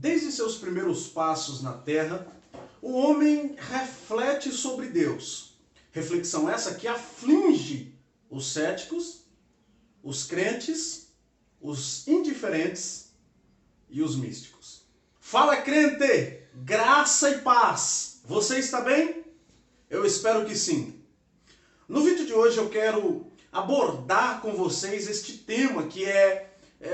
Desde seus primeiros passos na terra, o homem reflete sobre Deus. Reflexão essa que aflige os céticos, os crentes, os indiferentes e os místicos. Fala, crente! Graça e paz! Você está bem? Eu espero que sim. No vídeo de hoje eu quero abordar com vocês este tema que é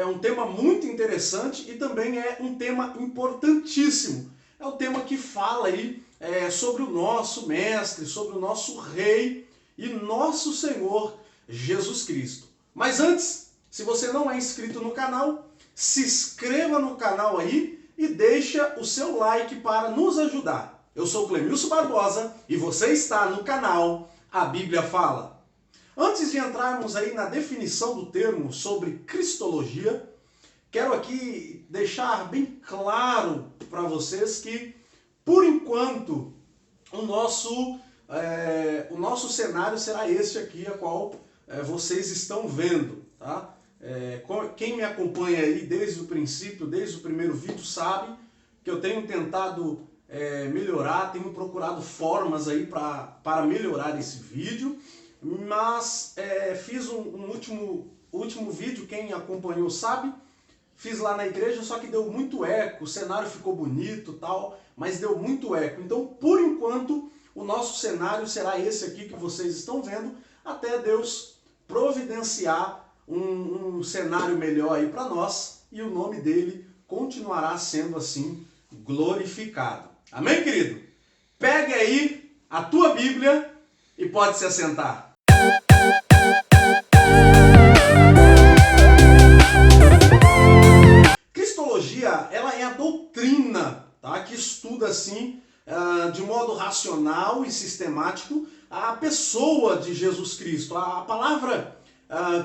um tema muito interessante e também é um tema importantíssimo. É o tema que fala aí sobre o nosso mestre, sobre o nosso rei e nosso Senhor Jesus Cristo. Mas antes, se você não é inscrito no canal, se inscreva no canal aí e deixa o seu like para nos ajudar. Eu sou Clemilson Barbosa e você está no canal A Bíblia Fala. Antes de entrarmos aí na definição do termo sobre cristologia, quero aqui deixar bem claro para vocês que, por enquanto, o nosso cenário será este aqui, a qual vocês estão vendo, tá? Quem me acompanha aí desde o princípio, desde o primeiro vídeo, sabe que eu tenho tentado melhorar, tenho procurado formas aí para melhorar esse vídeo, mas fiz um último vídeo, quem acompanhou sabe, fiz lá na igreja, só que deu muito eco, o cenário ficou bonito e tal, mas deu muito eco. Então, por enquanto, o nosso cenário será esse aqui que vocês estão vendo, até Deus providenciar um cenário melhor aí para nós e o nome dele continuará sendo assim glorificado. Amém, querido? Pegue aí a tua Bíblia e pode se assentar. Cristologia, ela é a doutrina, tá, que estuda assim de modo racional e sistemático a pessoa de Jesus Cristo. A palavra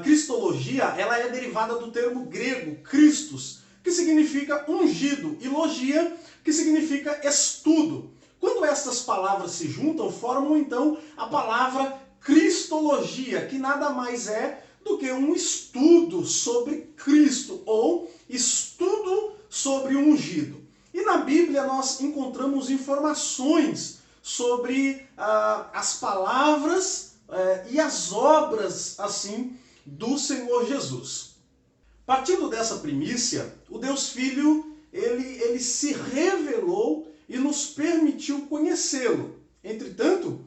cristologia, ela é derivada do termo grego Christos, que significa ungido, e logia, que significa estudo. Quando estas palavras se juntam, formam então a palavra cristologia, que nada mais é do que um estudo sobre Cristo, ou estudo sobre o ungido. E na Bíblia nós encontramos informações sobre as palavras e as obras, assim, do Senhor Jesus. Partindo dessa primícia, o Deus Filho, ele se revelou e nos permitiu conhecê-lo. Entretanto,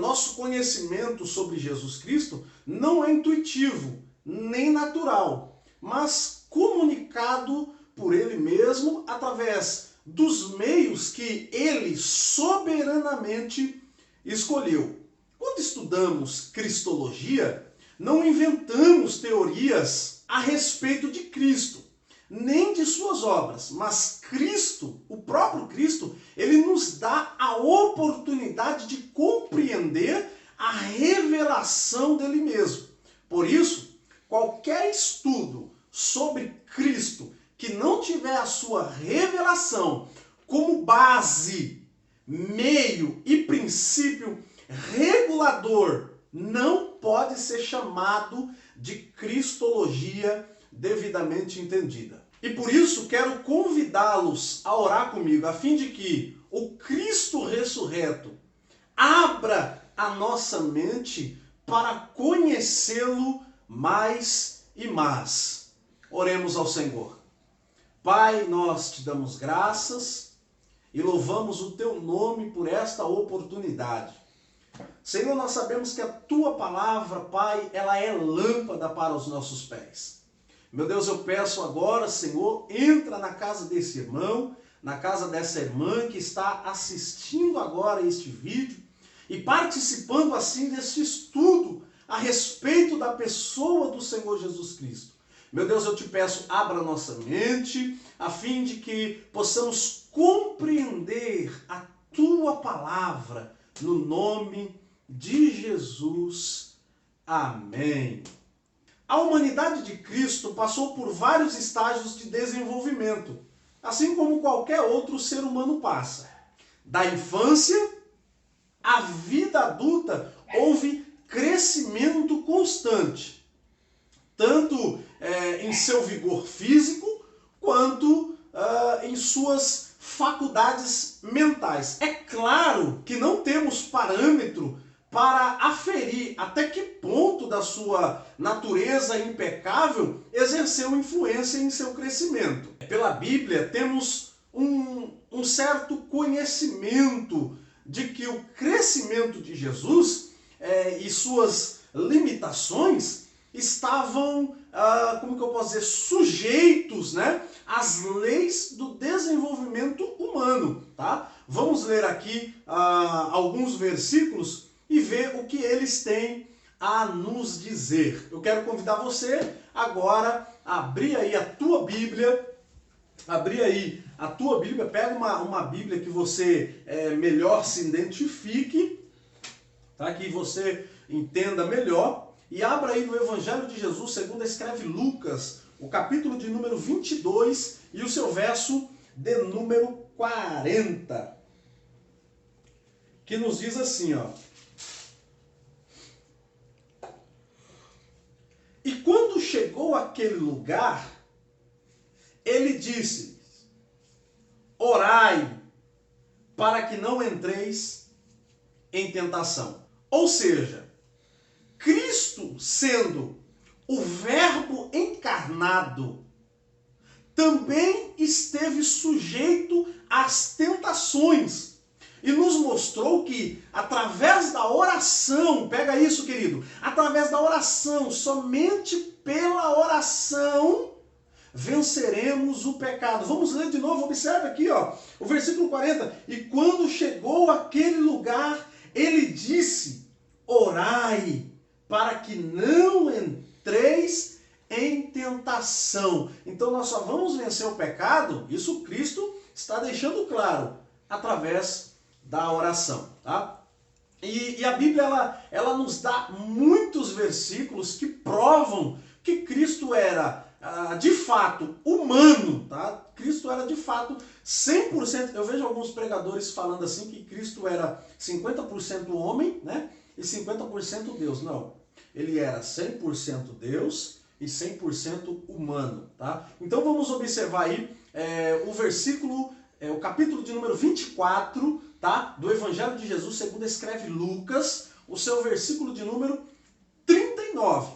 nosso conhecimento sobre Jesus Cristo não é intuitivo, nem natural, mas comunicado por Ele mesmo através dos meios que Ele soberanamente escolheu. Quando estudamos cristologia, não inventamos teorias a respeito de Cristo, nem de suas obras, mas Cristo, o próprio Cristo, ele nos dá a oportunidade de compreender a revelação dele mesmo. Por isso, qualquer estudo sobre Cristo que não tiver a sua revelação como base, meio e princípio regulador, não pode ser chamado de cristologia devidamente entendida. E por isso quero convidá-los a orar comigo, a fim de que o Cristo ressurreto abra a nossa mente para conhecê-lo mais e mais. Oremos ao Senhor. Pai, nós te damos graças e louvamos o teu nome por esta oportunidade. Senhor, nós sabemos que a tua palavra, Pai, ela é lâmpada para os nossos pés. Meu Deus, eu peço agora, Senhor, entra na casa desse irmão, na casa dessa irmã que está assistindo agora este vídeo e participando assim desse estudo a respeito da pessoa do Senhor Jesus Cristo. Meu Deus, eu te peço, abra a nossa mente, a fim de que possamos compreender a tua palavra, no nome de Jesus. Amém. A humanidade de Cristo passou por vários estágios de desenvolvimento, assim como qualquer outro ser humano passa. Da infância à vida adulta, houve crescimento constante, tanto em seu vigor físico, quanto em suas faculdades mentais. É claro que não temos parâmetro para aferir até que ponto da sua natureza impecável exerceu influência em seu crescimento. Pela Bíblia, temos um certo conhecimento de que o crescimento de Jesus e suas limitações estavam, como que eu posso dizer, sujeitos, né, às leis do desenvolvimento humano. Tá? Vamos ler aqui alguns versículos e ver o que eles têm a nos dizer. Eu quero convidar você agora a abrir aí a tua Bíblia, pega uma Bíblia que você melhor se identifique, tá? Que você entenda melhor, e abra aí no Evangelho de Jesus, segundo escreve Lucas, o capítulo de número 22 e o seu verso de número 40, que nos diz assim, ó. E quando chegou àquele lugar, ele disse: orai, para que não entreis em tentação. Ou seja, Cristo, sendo o Verbo encarnado, também esteve sujeito às tentações. E nos mostrou que, através da oração, pega isso, querido, através da oração, somente pela oração, venceremos o pecado. Vamos ler de novo, observe aqui, ó, o versículo 40. E quando chegou àquele lugar, ele disse: orai, para que não entreis em tentação. Então nós só vamos vencer o pecado, isso Cristo está deixando claro, através da oração, tá? E a Bíblia, ela nos dá muitos versículos que provam que Cristo era, de fato, humano, tá? Cristo era, de fato, 100%. Eu vejo alguns pregadores falando assim, que Cristo era 50% homem, né? E 50% Deus. Não, ele era 100% Deus e 100% humano, tá? Então vamos observar aí o versículo, o capítulo de número 24, tá? Do Evangelho de Jesus, segundo escreve Lucas, o seu versículo de número 39.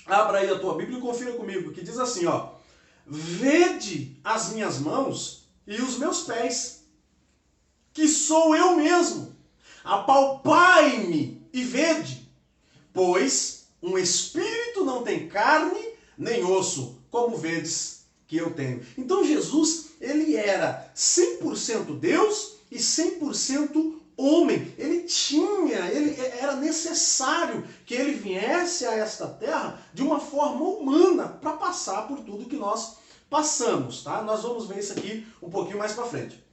Abra aí a tua Bíblia e confira comigo, que diz assim, ó: vede as minhas mãos e os meus pés, que sou eu mesmo. Apalpai-me e vede, pois um espírito não tem carne nem osso, como vedes que eu tenho. Então Jesus, ele era 100% Deus e 100% homem. Ele era necessário que ele viesse a esta terra de uma forma humana para passar por tudo que nós passamos, tá? Nós vamos ver isso aqui um pouquinho mais para frente.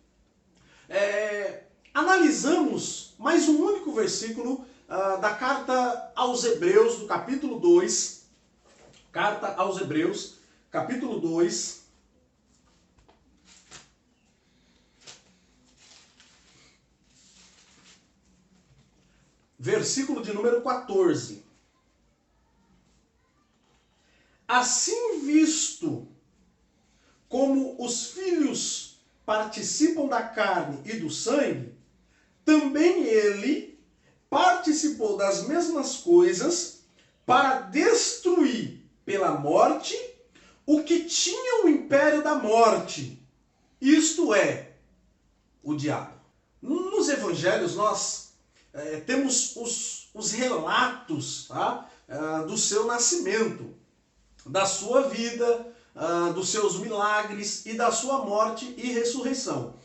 Analisamos mais um único versículo da carta aos Hebreus, do capítulo 2. Carta aos Hebreus, capítulo 2. Versículo de número 14. Assim, visto como os filhos participam da carne e do sangue, também ele participou das mesmas coisas para destruir pela morte o que tinha o império da morte, isto é, o diabo. Nos evangelhos nós temos os relatos, tá? Do seu nascimento, da sua vida, dos seus milagres e da sua morte e ressurreição.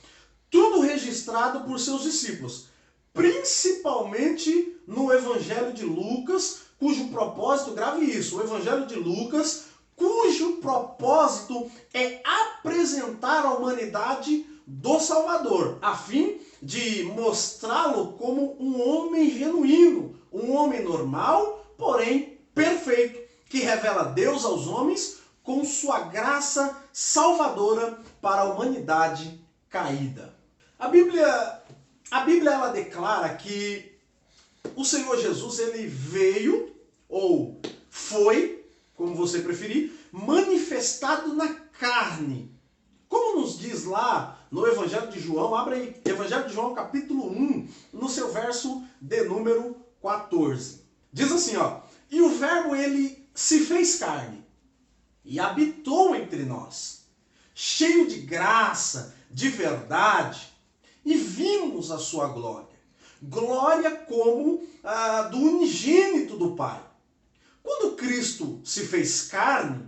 Tudo registrado por seus discípulos, principalmente no Evangelho de Lucas, cujo propósito, grave isso, o Evangelho de Lucas, cujo propósito é apresentar à humanidade do Salvador, a fim de mostrá-lo como um homem genuíno, um homem normal, porém perfeito, que revela Deus aos homens com sua graça salvadora para a humanidade caída. A Bíblia ela declara que o Senhor Jesus, ele veio, ou foi, como você preferir, manifestado na carne. Como como nos diz lá no Evangelho de João, abra aí, Evangelho de João, capítulo 1, no seu verso de número 14. Diz assim, ó: e o verbo, ele se fez carne e habitou entre nós, cheio de graça, de verdade, e vimos a sua glória. Glória como a do unigênito do Pai. Quando Cristo se fez carne,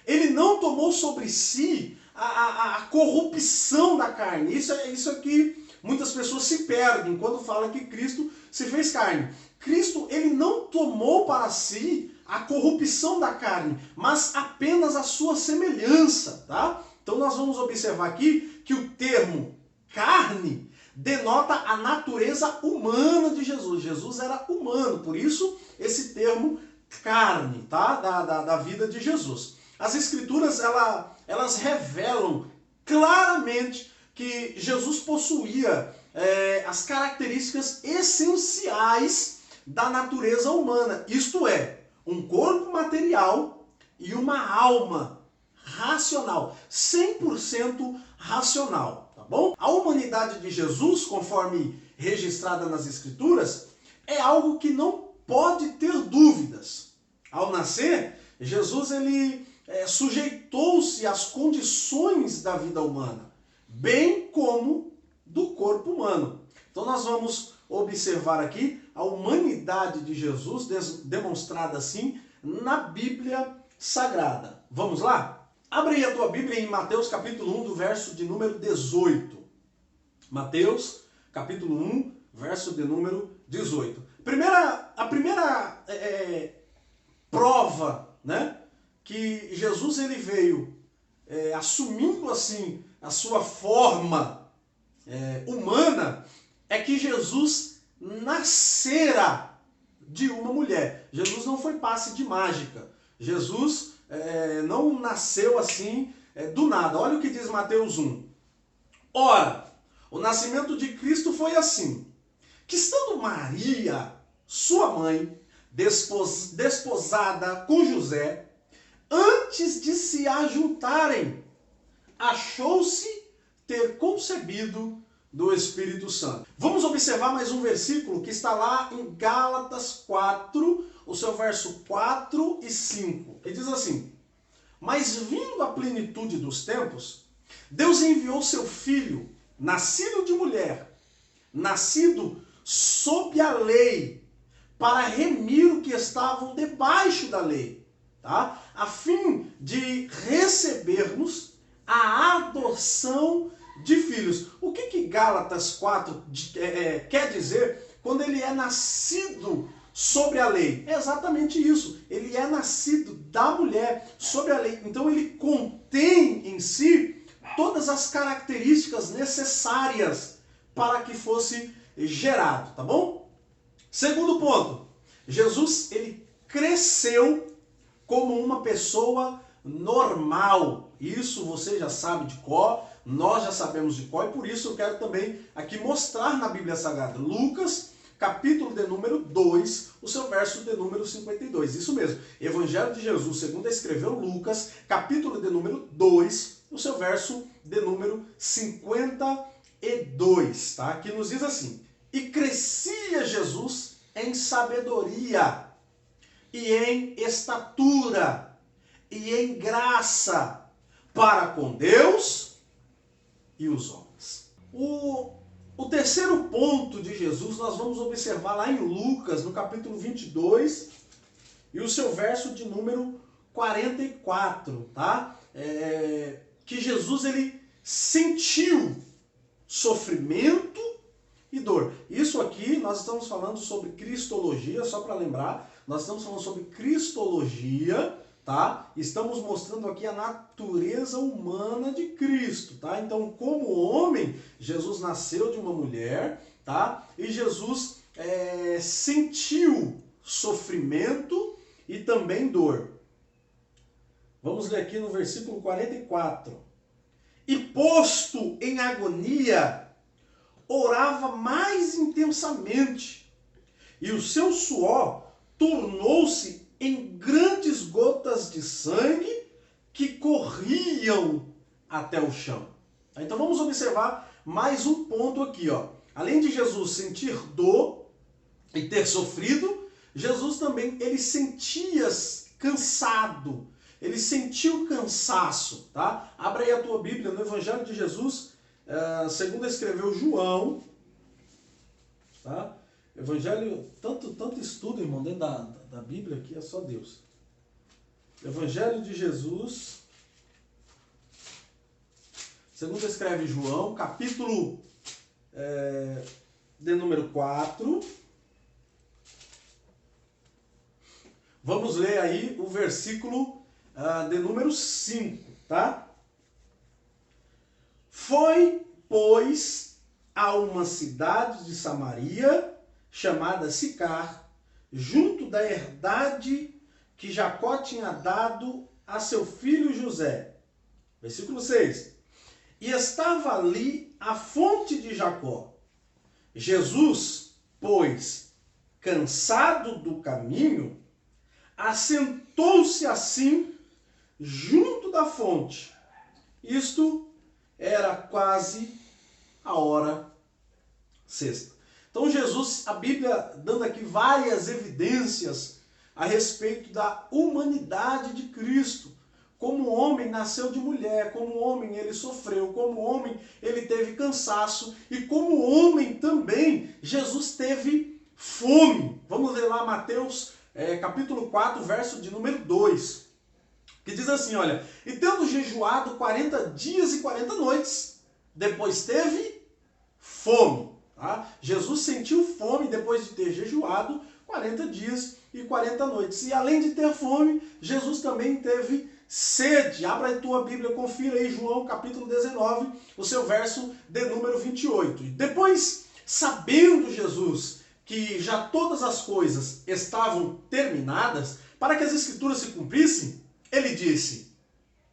ele não tomou sobre si a corrupção da carne. Isso é que muitas pessoas se perdem quando falam que Cristo se fez carne. Cristo, ele não tomou para si a corrupção da carne, mas apenas a sua semelhança, tá? Então nós vamos observar aqui que o termo carne denota a natureza humana de Jesus. Jesus era humano, por isso esse termo carne, tá? Da vida de Jesus. As Escrituras, elas revelam claramente que Jesus possuía as características essenciais da natureza humana, isto é, um corpo material e uma alma racional, 100% racional, tá bom? A humanidade de Jesus, conforme registrada nas Escrituras, é algo que não pode ter dúvidas. Ao nascer, Jesus ele sujeitou-se às condições da vida humana, bem como do corpo humano. Então nós vamos observar aqui a humanidade de Jesus demonstrada assim na Bíblia Sagrada. Vamos lá? Abre aí a tua Bíblia em Mateus capítulo 1, do verso de número 18. Mateus capítulo 1, verso de número 18. A primeira prova, né, que Jesus ele veio assumindo assim a sua forma humana, é que Jesus nascera de uma mulher. Jesus não foi passe de mágica. Jesus não nasceu assim do nada. Olha o que diz Mateus 1. Ora, o nascimento de Cristo foi assim, que estando Maria, sua mãe, desposada com José, antes de se ajuntarem, achou-se ter concebido do Espírito Santo. Vamos observar mais um versículo que está lá em Gálatas 4, o seu verso 4 e 5, que diz assim: mas vindo a plenitude dos tempos, Deus enviou seu Filho, nascido de mulher, nascido sob a lei, para remir o que estavam debaixo da lei, tá? A fim de recebermos a adoção de filhos. O que Gálatas 4 quer dizer quando ele é nascido sobre a lei? É exatamente isso. Ele é nascido da mulher sobre a lei. Então ele contém em si todas as características necessárias para que fosse gerado, tá bom? Segundo ponto, Jesus ele cresceu como uma pessoa normal. Isso você já sabe de cor, nós já sabemos de cor, e por isso eu quero também aqui mostrar na Bíblia Sagrada. Lucas, capítulo de número 2, o seu verso de número 52. Isso mesmo, Evangelho de Jesus, segundo escreveu Lucas, capítulo de número 2, o seu verso de número 52, tá? Que nos diz assim: e crescia Jesus em sabedoria, e em estatura, e em graça, para com Deus e os homens. O terceiro ponto de Jesus nós vamos observar lá em Lucas, no capítulo 22, e o seu verso de número 44, tá? Que Jesus ele sentiu sofrimento e dor. Isso aqui nós estamos falando sobre cristologia, só para lembrar, nós estamos falando sobre cristologia, tá? Estamos mostrando aqui a natureza humana de Cristo, tá? Então, como homem, Jesus nasceu de uma mulher, tá? E Jesus sentiu sofrimento e também dor. Vamos ler aqui no versículo 44. E posto em agonia, orava mais intensamente, e o seu suor tornou-se em grandes gotas de sangue que corriam até o chão. Então vamos observar mais um ponto aqui, ó. Além de Jesus sentir dor e ter sofrido, Jesus também ele sentia cansado. Ele sentiu cansaço, tá? Abra aí a tua Bíblia no Evangelho de Jesus, segundo escreveu João, tá? Evangelho, tanto estudo, irmão, dentro da Bíblia aqui, é só Deus. Evangelho de Jesus, segundo escreve João, capítulo de número 4. Vamos ler aí o versículo de número 5, tá? Foi, pois, a uma cidade de Samaria, chamada Sicar, junto da herdade que Jacó tinha dado a seu filho José. Versículo 6. E estava ali a fonte de Jacó. Jesus, pois, cansado do caminho, assentou-se assim junto da fonte. Isto era quase a hora sexta. Então Jesus, a Bíblia dando aqui várias evidências a respeito da humanidade de Cristo. Como homem nasceu de mulher, como homem ele sofreu, como homem ele teve cansaço e como homem também Jesus teve fome. Vamos ler lá Mateus capítulo 4, verso de número 2, que diz assim, olha, e tendo jejuado 40 dias e 40 noites, depois teve fome. Tá? Jesus sentiu fome depois de ter jejuado 40 dias e 40 noites. E além de ter fome, Jesus também teve sede. Abra a tua Bíblia, confira aí João capítulo 19, o seu verso de número 28. E depois, sabendo Jesus que já todas as coisas estavam terminadas, para que as escrituras se cumprissem, ele disse,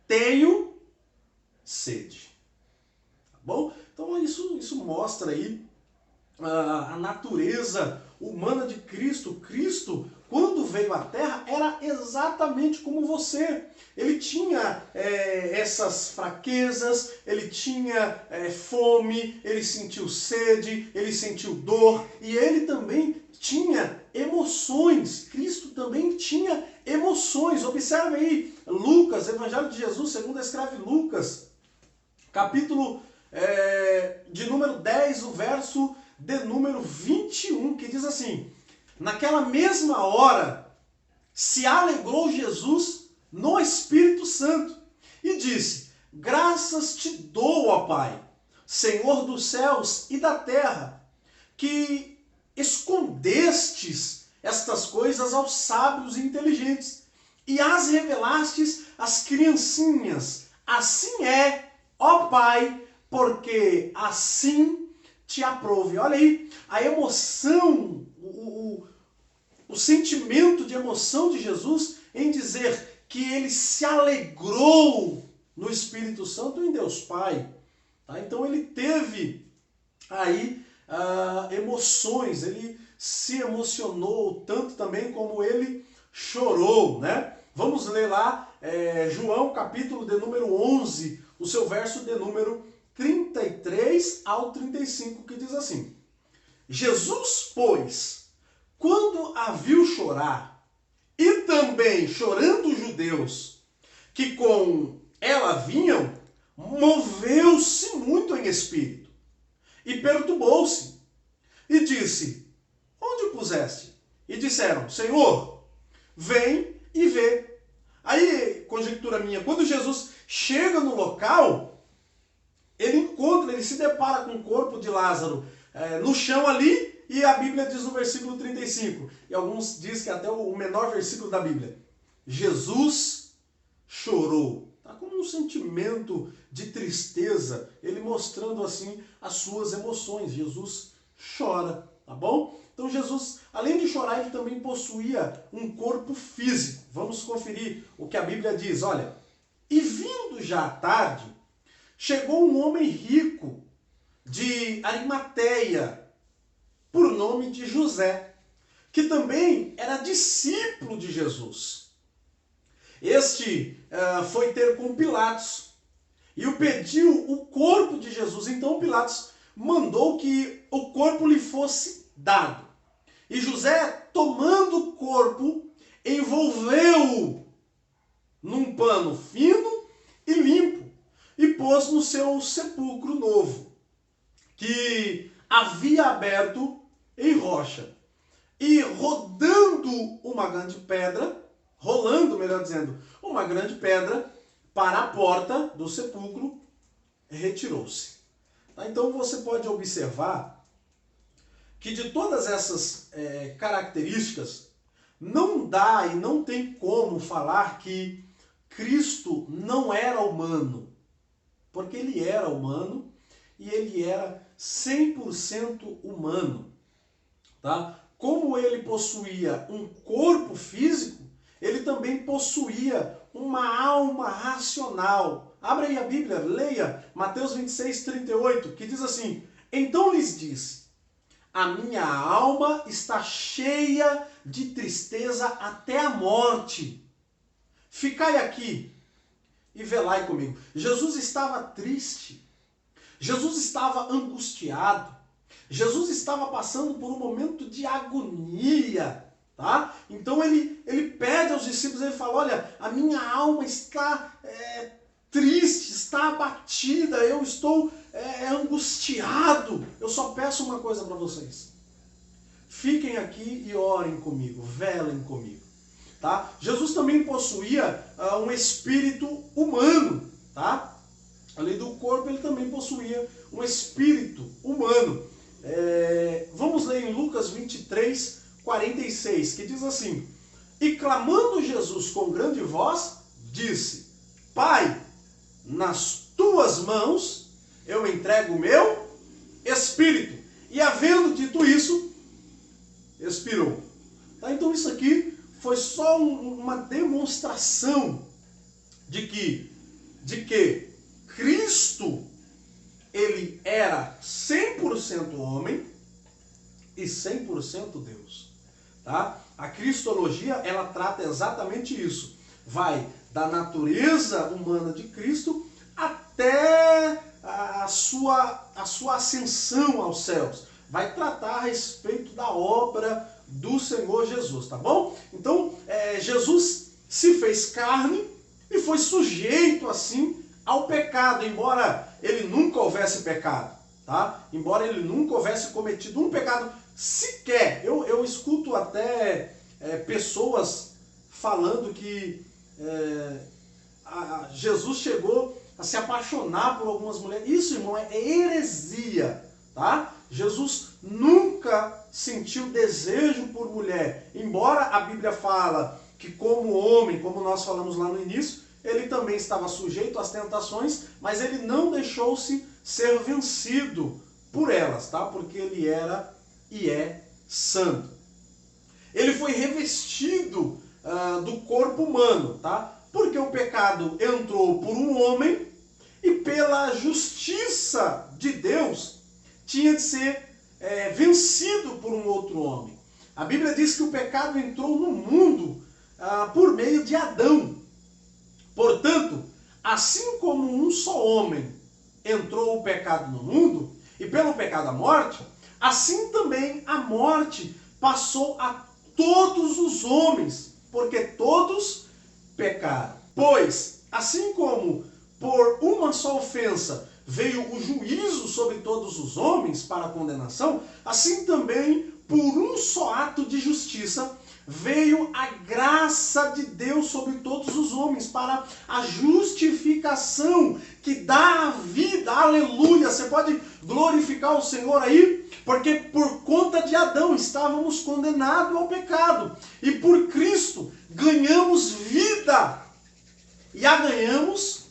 tenho sede. Tá bom? Então isso mostra aí a natureza humana de Cristo. Cristo, quando veio à Terra, era exatamente como você. Ele tinha essas fraquezas, ele tinha fome, ele sentiu sede, ele sentiu dor e ele também tinha emoções. Cristo também tinha emoções. Observe aí Lucas, Evangelho de Jesus, segundo escreve Lucas, capítulo de número 10, o verso de número 21, que diz assim, naquela mesma hora se alegrou Jesus no Espírito Santo e disse, graças te dou, ó Pai, Senhor dos céus e da terra, que escondestes estas coisas aos sábios e inteligentes e as revelastes às criancinhas. Assim é, ó Pai, porque assim te aprove. Olha aí, a emoção, o sentimento de emoção de Jesus em dizer que ele se alegrou no Espírito Santo em Deus Pai. Tá? Então ele teve aí emoções, ele se emocionou tanto também como ele chorou, né? Vamos ler lá João capítulo de número 11, o seu verso de número 33 ao 35, que diz assim, Jesus, pois, quando a viu chorar, e também chorando os judeus que com ela vinham, moveu-se muito em espírito e perturbou-se e disse, onde o puseste? E disseram, Senhor, vem e vê. Aí, conjectura minha, quando Jesus chega no local, ele se depara com o corpo de Lázaro no chão ali, e a Bíblia diz no versículo 35, e alguns dizem que até o menor versículo da Bíblia, Jesus chorou. Tá como um sentimento de tristeza, ele mostrando assim as suas emoções. Jesus chora, tá bom? Então Jesus, além de chorar, ele também possuía um corpo físico. Vamos conferir o que a Bíblia diz. Olha, e vindo já à tarde, chegou um homem rico de Arimateia, por nome de José, que também era discípulo de Jesus. Este foi ter com Pilatos e o pediu o corpo de Jesus. Então Pilatos mandou que o corpo lhe fosse dado. E José, tomando o corpo, envolveu-o num pano fino e limpo e pôs no seu sepulcro novo, que havia aberto em rocha. E rolando, melhor dizendo, uma grande pedra para a porta do sepulcro, retirou-se. Então você pode observar que de todas essas características, não dá e não tem como falar que Cristo não era humano, porque ele era humano e ele era 100% humano, tá? Como ele possuía um corpo físico, ele também possuía uma alma racional. Abra aí a Bíblia, leia Mateus 26, 38, que diz assim: então lhes disse, a minha alma está cheia de tristeza até a morte. Ficai aqui e velai comigo. Jesus estava triste. Jesus estava angustiado. Jesus estava passando por um momento de agonia, tá? Então ele pede aos discípulos, ele fala, olha, a minha alma está triste, está abatida, eu estou angustiado. Eu só peço uma coisa para vocês. Fiquem aqui e orem comigo, velem comigo. Tá? Jesus também possuía um espírito humano, tá? Além do corpo, ele também possuía um espírito humano. Vamos ler em Lucas 23, 46, que diz assim: e clamando Jesus com grande voz, disse, Pai, nas tuas mãos eu entrego o meu espírito. E havendo dito isso, expirou. Tá? Então isso aqui foi só uma demonstração de que Cristo, ele era 100% homem e 100% Deus. Tá? A cristologia, ela trata exatamente isso. Vai da natureza humana de Cristo até a sua ascensão aos céus. Vai tratar a respeito da obra do Senhor Jesus, tá bom? Então, Jesus se fez carne e foi sujeito, assim, ao pecado, embora ele nunca houvesse pecado, tá? Embora ele nunca houvesse cometido um pecado sequer. Eu escuto até pessoas falando que Jesus chegou a se apaixonar por algumas mulheres. Isso, irmão, é heresia, tá? Jesus nunca sentiu desejo por mulher, embora a Bíblia fala que como homem, como nós falamos lá no início, ele também estava sujeito às tentações, mas ele não deixou-se ser vencido por elas, tá? Porque ele era e é santo. Ele foi revestido do corpo humano, tá? Porque o pecado entrou por um homem e pela justiça de Deus tinha de ser vencido por um outro homem. A Bíblia diz que o pecado entrou no mundo por meio de Adão. Portanto, assim como um só homem entrou o pecado no mundo, e pelo pecado a morte, assim também a morte passou a todos os homens, porque todos pecaram. Pois, assim como por uma só ofensa veio o juízo sobre todos os homens para a condenação, assim também, por um só ato de justiça, veio a graça de Deus sobre todos os homens para a justificação que dá a vida. Aleluia! Você pode glorificar o Senhor aí? Porque por conta de Adão estávamos condenados ao pecado. E por Cristo ganhamos vida. E a ganhamos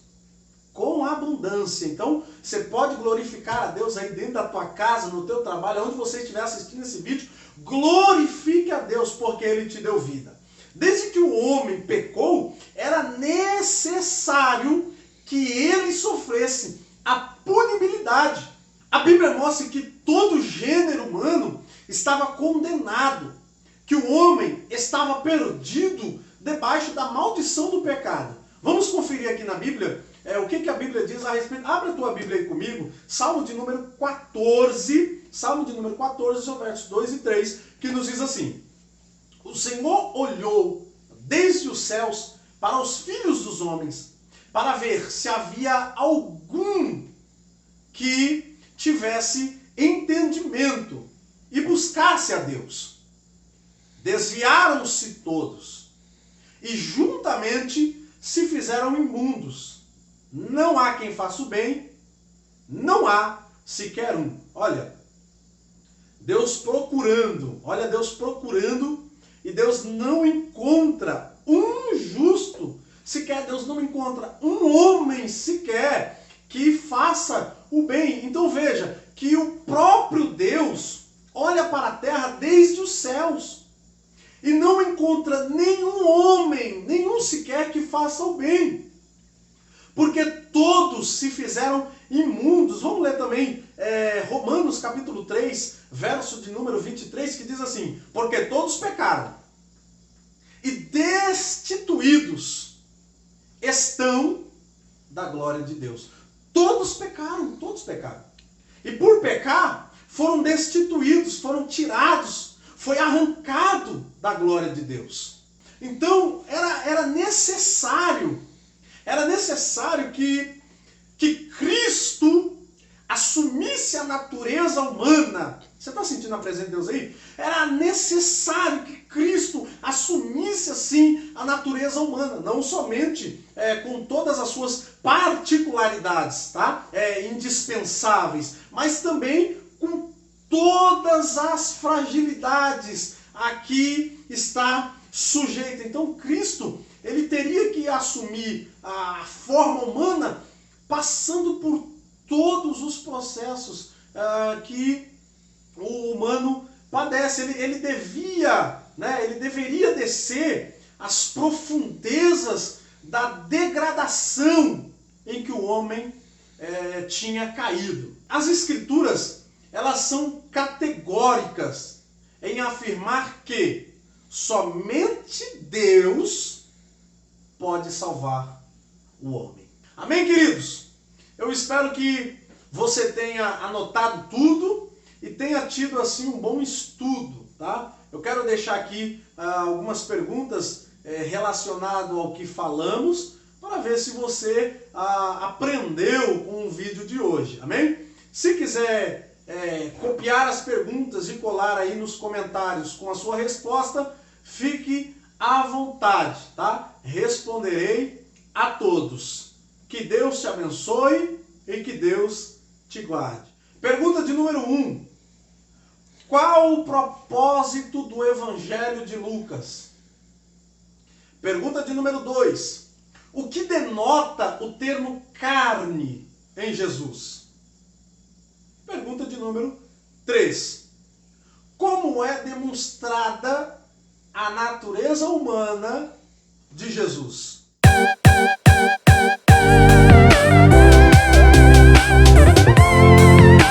com abundância. Então, você pode glorificar a Deus aí dentro da tua casa, no teu trabalho, onde você estiver assistindo esse vídeo. Glorifique a Deus porque Ele te deu vida. Desde que o homem pecou, era necessário que ele sofresse a punibilidade. A Bíblia mostra que todo o gênero humano estava condenado, que o homem estava perdido debaixo da maldição do pecado. Vamos conferir aqui na Bíblia o que a Bíblia diz a respeito. Abre a tua Bíblia aí comigo, Salmo de número 14, seu verso 2 e 3, que nos diz assim: o Senhor olhou desde os céus para os filhos dos homens, para ver se havia algum que tivesse entendimento e buscasse a Deus. Desviaram-se todos, e juntamente se fizeram imundos. Não há quem faça o bem, não há sequer um. Olha, Deus procurando, e Deus não encontra um justo, sequer Deus não encontra um homem sequer que faça o bem. Então veja que o próprio Deus olha para a terra desde os céus e não encontra nenhum homem, nenhum sequer que faça o bem. Porque todos se fizeram imundos. Vamos ler também Romanos capítulo 3, verso de número 23, que diz assim: porque todos pecaram e destituídos estão da glória de Deus. Todos pecaram. E por pecar, foram destituídos, foram tirados, foi arrancado da glória de Deus. Então, era necessário que Cristo assumisse a natureza humana. Você está sentindo a presença de Deus aí? Era necessário que Cristo assumisse assim a natureza humana, não somente com todas as suas particularidades, tá? Indispensáveis, mas também com todas as fragilidades a que está sujeito. Então Cristo, ele teria que assumir a forma humana passando por todos os processos que o humano padece. Ele deveria descer às profundezas da degradação em que o homem tinha caído. As Escrituras, elas são categóricas em afirmar que somente Deus pode salvar o homem. Amém, queridos? Eu espero que você tenha anotado tudo e tenha tido assim um bom estudo, tá? Eu quero deixar aqui algumas perguntas relacionadas ao que falamos, para ver se você aprendeu com o vídeo de hoje, amém? Se quiser copiar as perguntas e colar aí nos comentários com a sua resposta, fique à vontade, tá? Responderei a todos. Que Deus te abençoe e que Deus te guarde. Pergunta de número 1. Qual o propósito do Evangelho de Lucas? Pergunta de número 2. O que denota o termo carne em Jesus? Pergunta de número 3. Como é demonstrada a natureza humana de Jesus?